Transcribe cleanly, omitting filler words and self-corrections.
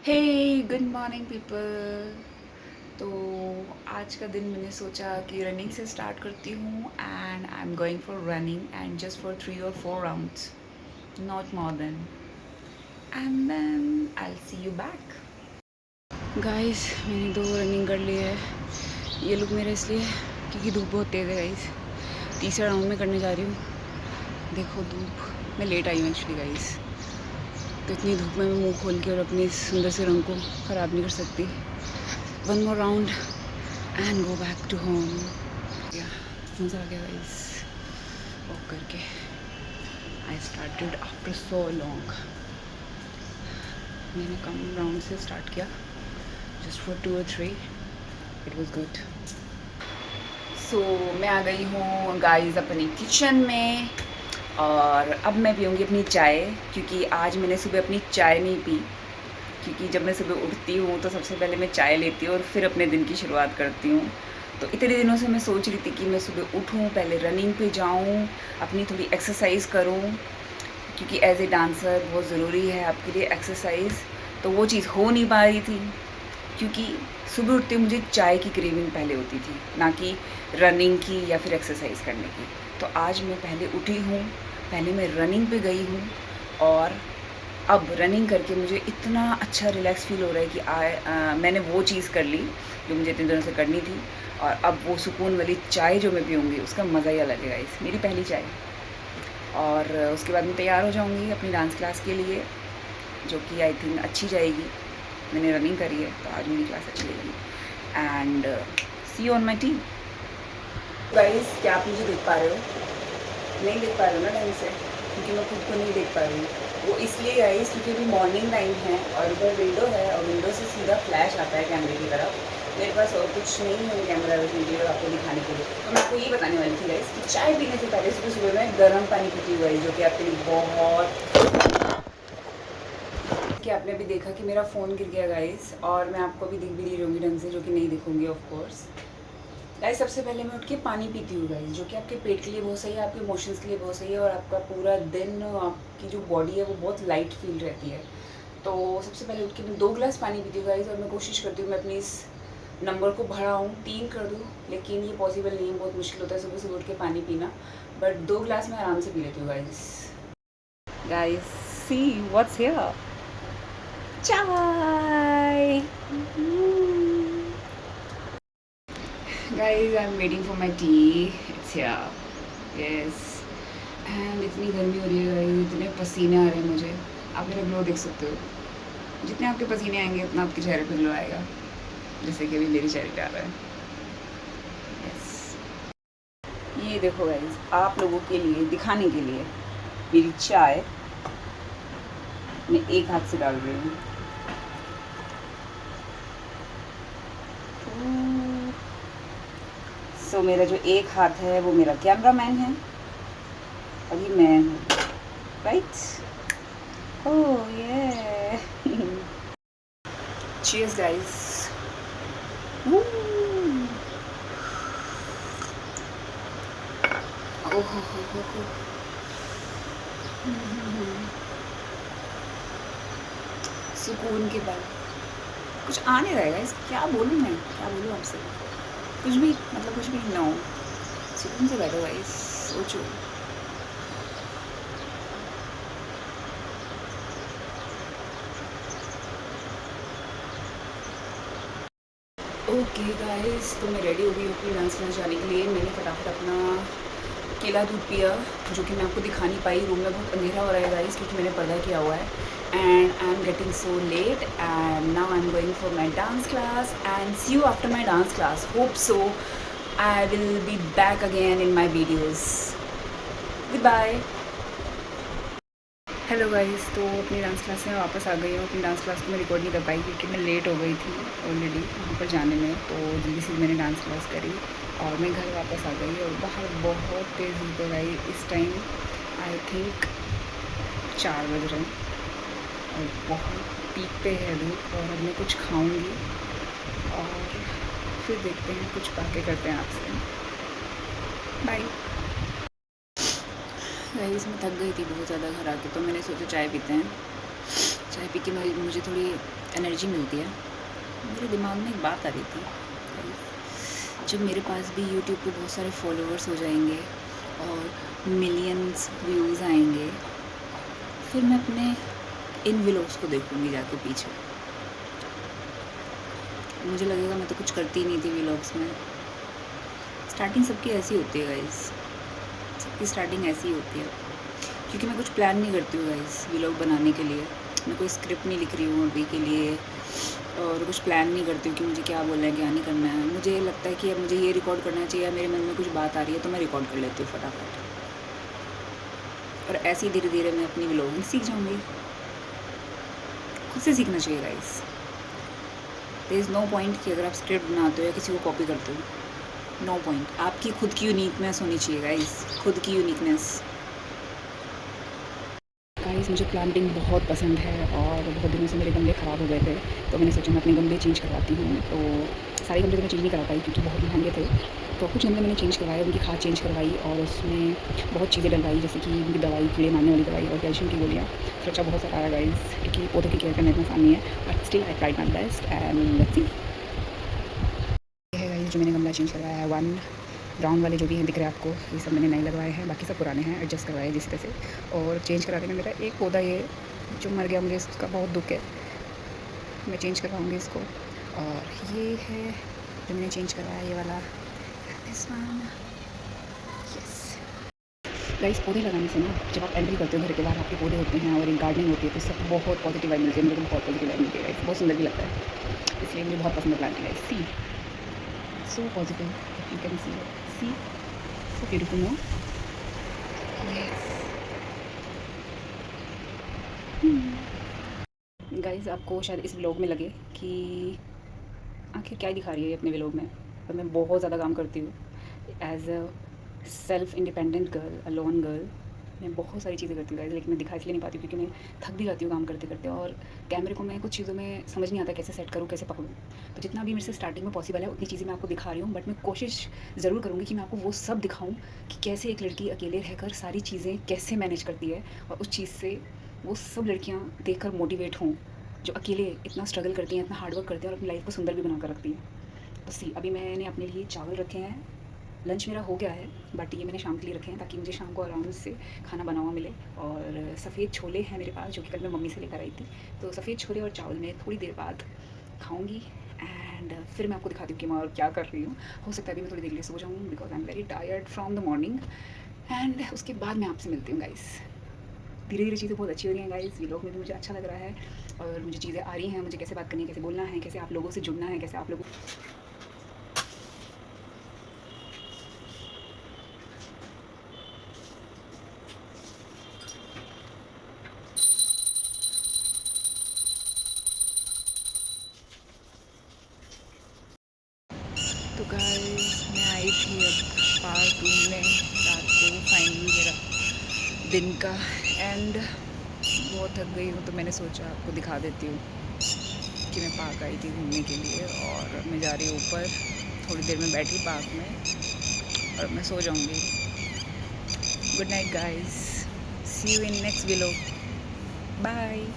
हे good morning people. तो आज का दिन मैंने सोचा कि रनिंग से स्टार्ट करती हूँ and I am going for running and just for 3 or 4 rounds, not more than, and then I will see you back. Guys मैंने 2 रनिंग कर ली है। ये लुक मेरा इसलिए क्योंकि धूप बहुत तेज़ है गाइस। तीसरा राउंड में करने जा रही हूँ। देखो धूप, मैं लेट आई हूँ एक्चुअली गाइस, तो इतनी धूप में मैं मुंह खोल के और अपने इस सुंदर से रंग को ख़राब नहीं कर सकती। 1 more round and go back to home. या मज़ा आ गया गाइस वॉक करके। I started after so long. मैंने कम राउंड से स्टार्ट किया, just for 2 or 3। It was good. So मैं आ गई हूँ गाइस अपनी किचन में और अब मैं पीऊँगी अपनी चाय, क्योंकि आज मैंने सुबह अपनी चाय नहीं पी। क्योंकि जब मैं सुबह उठती हूँ तो सबसे पहले मैं चाय लेती हूँ और फिर अपने दिन की शुरुआत करती हूँ। तो इतने दिनों से मैं सोच रही थी कि मैं सुबह उठूँ, पहले रनिंग पे जाऊँ, अपनी थोड़ी एक्सरसाइज करूँ, क्योंकि एज ए डांसर बहुत ज़रूरी है आपके लिए एक्सरसाइज। तो वो चीज़ हो नहीं पा रही थी, क्योंकि सुबह उठते मुझे चाय की क्रेविंग पहले होती थी, ना कि रनिंग की या फिर एक्सरसाइज करने की। तो आज मैं पहले उठी हूँ, पहले मैं रनिंग पे गई हूँ और अब रनिंग करके मुझे इतना अच्छा रिलैक्स फील हो रहा है कि मैंने वो चीज़ कर ली जो मुझे इतने दिनों से करनी थी। और अब वो सुकून वाली चाय जो मैं पीऊँगी उसका मज़ा ही अलग है गाइस। मेरी पहली चाय। और उसके बाद मैं तैयार हो जाऊँगी अपनी डांस क्लास के लिए, जो कि आई थिंक अच्छी जाएगी। मैंने रनिंग करी है तो आज मेरी क्लास अच्छी जाएगी। And see you on my team. Guys क्या आप मुझे देख पा रहे हो? नहीं देख पा रहे हो ना ढंग से, क्योंकि मैं खुद को नहीं देख पा रही हूँ। वो इसलिए गाइस क्योंकि अभी मॉर्निंग टाइम है और इधर विंडो है और विंडो से सीधा फ्लैश आता है कैमरे की तरफ। मेरे पास और कुछ नहीं है कैमरा वीडियो आपको दिखाने के लिए। तो मैं आपको ये बताने वाली थी गाइस कि चाय पीने से पहले सुबह सुबह में गर्म पानी पीती हूँ गाइस, जो कि आपके लिए बहुत। कि आपने अभी देखा कि मेरा फ़ोन गिर गया गाइस, और मैं आपको भी दिख भी नहीं रहूँगी ढंग से, जो कि नहीं दिखूँगी ऑफ कोर्स। गाइस सबसे पहले मैं उठ के पानी पीती हूँ गाइस, जो कि आपके पेट के लिए बहुत सही है, आपके इमोशंस के लिए बहुत सही है, और आपका पूरा दिन आपकी जो बॉडी है वो बहुत लाइट फील रहती है। तो सबसे पहले उठ के मैं 2 गिलास पानी पीती हूँ गाइस, और मैं कोशिश करती हूँ मैं अपनी इस नंबर को बढ़ाऊँ, 3 कर दूँ, लेकिन ये पॉसिबल नहीं है, बहुत मुश्किल होता है सुबह सुबह उठ के पानी पीना। बट 2 गिलास मैं आराम से पी लेती हूँ guys. Guys see what's here, चाय। Guys, I'm waiting for my tea. It's here. Yes. And इतनी गर्मी हो रही है गाइस, इतने पसीने आ रहे हैं मुझे। आप मेरा ग्लो देख सकते हो। जितने आपके पसीने आएंगे उतना आपके चेहरे पे ग्लो आएगा, जैसे कि अभी मेरे चेहरे पे आ रहा है। यस। ये देखो गाइस, आप लोगों के लिए दिखाने के लिए मेरी चाय मैं एक हाथ से डाल रही हूँ। सो मेरा जो एक हाथ है वो मेरा कैमरामैन है और ये मैं हूँ, राइट? ओह ये चीयर्स गाइस। सुकून के बाद कुछ आ नहीं रहेगा इस, क्या बोलूँ मैं, क्या बोलूँ आपसे, कुछ भी मतलब कुछ भी नो। सुकून से बैठो गाइस, सोचो। ओके गाइस, तो मैं रेडी हो गई हूँ अपनी डांस क्लास जाने के लिए। मैंने फटाफट अपना केला दूध पिया, जो कि मैं आपको दिखा नहीं पाई। रूम में बहुत अंधेरा हो रहा है गाइस, क्योंकि मैंने पर्दा किया हुआ है। And I am getting so late and now I am going for my dance class and see you after my dance class. Hope so I will be back again in my videos. Goodbye. Hello guys, तो अपनी dance class से मैं वापस आ गई हूँ। अपनी dance class को मैं रिकॉर्ड नहीं कर पाई क्योंकि मैं लेट हो गई थी ऑलरेडी वहाँ पर जाने में। तो जल्दी से मैंने डांस क्लास करी और मैं घर वापस आ गई। और बाहर बहुत तेज़ धूप है गाइस, इस टाइम आई थिंक 4 बज रहे हैं और बहुत पीक पे है धूप। और अब मैं कुछ खाऊँगी और फिर देखते हैं, कुछ बातें करते हैं आपसे। Bye guys. मैं थक गई थी बहुत ज़्यादा घर आके, तो मैंने सोचा चाय पीते हैं। चाय पी के मुझे थोड़ी एनर्जी मिलती है। मेरे दिमाग में एक बात आ रही थी, जब मेरे पास भी यूट्यूब पे बहुत सारे फॉलोअर्स हो जाएंगे और मिलियंस व्यूज़ आएंगे, फिर मैं अपने इन व्लॉग्स को देखूँगी जाके पीछे। मुझे लगेगा मैं तो कुछ करती ही नहीं थी व्लॉग्स में। स्टार्टिंग सबकी ऐसी होती है गाइस, सबकी स्टार्टिंग ऐसी ही होती है, क्योंकि मैं कुछ प्लान नहीं करती हूँ गाइस व्लॉग बनाने के लिए। मैं कोई स्क्रिप्ट नहीं लिख रही हूँ अभी के लिए, और कुछ प्लान नहीं करती हूँ कि मुझे क्या बोलना है क्या नहीं करना है। मुझे लगता है कि अब मुझे ये रिकॉर्ड करना चाहिए, मेरे मन में कुछ बात आ रही है तो मैं रिकॉर्ड कर लेती हूँ फटाफट, और ऐसे ही धीरे धीरे मैं अपनी व्लॉगिंग सीख जाऊँगी। खुद से सीखना चाहिए guys. There is no point कि अगर आप स्क्रिप्ट बनाते हो या किसी को कॉपी करते हो, नो पॉइंट। आपकी खुद की यूनिकनेस होनी चाहिए गाइस, खुद की यूनिकनेस। गाइस मुझे प्लांटिंग बहुत पसंद है, और बहुत दिनों से मेरे गमले ख़राब हो गए थे, तो मैंने सोचा मैं अपने गमले चेंज करवाती हूँ। तो सारे गमले तो मैं चेंज नहीं करा पाई क्योंकि बहुत महंगे थे, तो कुछ गमले मैंने चेंज करवाए, उनकी खाद चेंज करवाई और उसमें बहुत चीज़ें डलवाई, जैसे कि उनकी दवाई, कीड़े मारने वाली दवाई और कैल्शियम की गोलियाँ। खर्चा बहुत सारा आया गाइस, क्योंकि पौधों की केयर करना इतना आसान नहीं है, but still I tried my best and let's see. ये है गाइस जो मैंने गमला चेंज करवाया है, 1 ब्राउन वाले जो भी हैं दिख रहे हैं आपको, ये सब मैंने नए लगवाए हैं, बाकी सब पुराने हैं, एडजस्ट करवाए जिस तरह से। और चेंज कराने में मेरा एक पौधा ये जो मर गया, मुझे इसका बहुत दुख है, मैं चेंज करवाऊँगी इसको। और ये है जो मैंने चेंज करवाया, ये वाला, दिस वन, यस। गाइस पौधे लगाने से ना, जब आप एंट्री करते हो घर के बाहर आपके पौधे होते हैं और एक गार्डनिंग होती है, तो इससे बहुत पॉजिटिव वाइब मिलती है। मुझे तो बहुत पॉजिटिव वाइब मिलती है गाइस, बहुत सुंदर भी लगता है, इसलिए मुझे बहुत पसंद है planting guys. See so positive, if you can see so beautiful, no? Yes. Guys आपको शायद इस व्लॉग में लगे कि आखिर क्या दिखा रही है अपने व्लॉग में, पर मैं बहुत ज़्यादा काम करती हूँ as a self independent girl, a lone girl. मैं बहुत सारी चीज़ें करती हूँ गाइस, लेकिन मैं दिखा इसलिए नहीं पाती क्योंकि मैं थक भी जाती हूँ काम करते करते, और कैमरे को मैं कुछ चीज़ों में समझ नहीं आता कैसे सेट करूँ, कैसे पकड़ूँ। तो जितना भी मेरे से स्टार्टिंग में पॉसिबल है उतनी चीज़ें मैं आपको दिखा रही हूँ, बट मैं कोशिश ज़रूर करूँगी कि मैं आपको वो सब दिखाऊँ कि कैसे एक लड़की अकेले रहकर सारी चीज़ें कैसे मैनेज करती है, और उस चीज़ से वो सब लड़कियाँ देख कर मोटिवेट हों जो अकेले इतना स्ट्रगल करती हैं, इतना हार्डवर्क करती हैं और अपनी लाइफ को सुंदर भी बना कर रखती हैं। तो सी अभी मैंने अपने लिए चावल रखे हैं, लंच मेरा हो गया है, बट ये मैंने शाम के लिए रखे हैं ताकि मुझे शाम को आराम से खाना बना हुआ मिले। और सफ़ेद छोले हैं मेरे पास जो कि कल मैं मम्मी से लेकर आई थी, तो सफ़ेद छोले और चावल मैं थोड़ी देर बाद खाऊंगी, एंड फिर मैं आपको दिखाती हूँ कि मैं और क्या कर रही हूँ। हो सकता है अभी मैं थोड़ी देर लिए सो जाऊँ because I am very tired from the morning, and उसके बाद मैं आपसे मिलती हूँ गाइस। धीरे धीरे चीज़ें बहुत अच्छी हो रही हैं गाइस, व्लॉग में भी मुझे अच्छा लग रहा है, और मुझे चीज़ें आ रही हैं, मुझे कैसे बात करनी है, कैसे बोलना है, कैसे आप लोगों से जुड़ना है, कैसे आप लोगों तो गाइस मैं आई थी अब पार्क घूमने रात को, फाइनली मेरा दिन का एंड, बहुत थक गई हूँ तो मैंने सोचा आपको दिखा देती हूँ कि मैं पार्क आई थी घूमने के लिए, और मैं जा रही हूँ ऊपर, थोड़ी देर में बैठी पार्क में और मैं सो जाऊँगी। Good night guys, see you in next vlog, bye.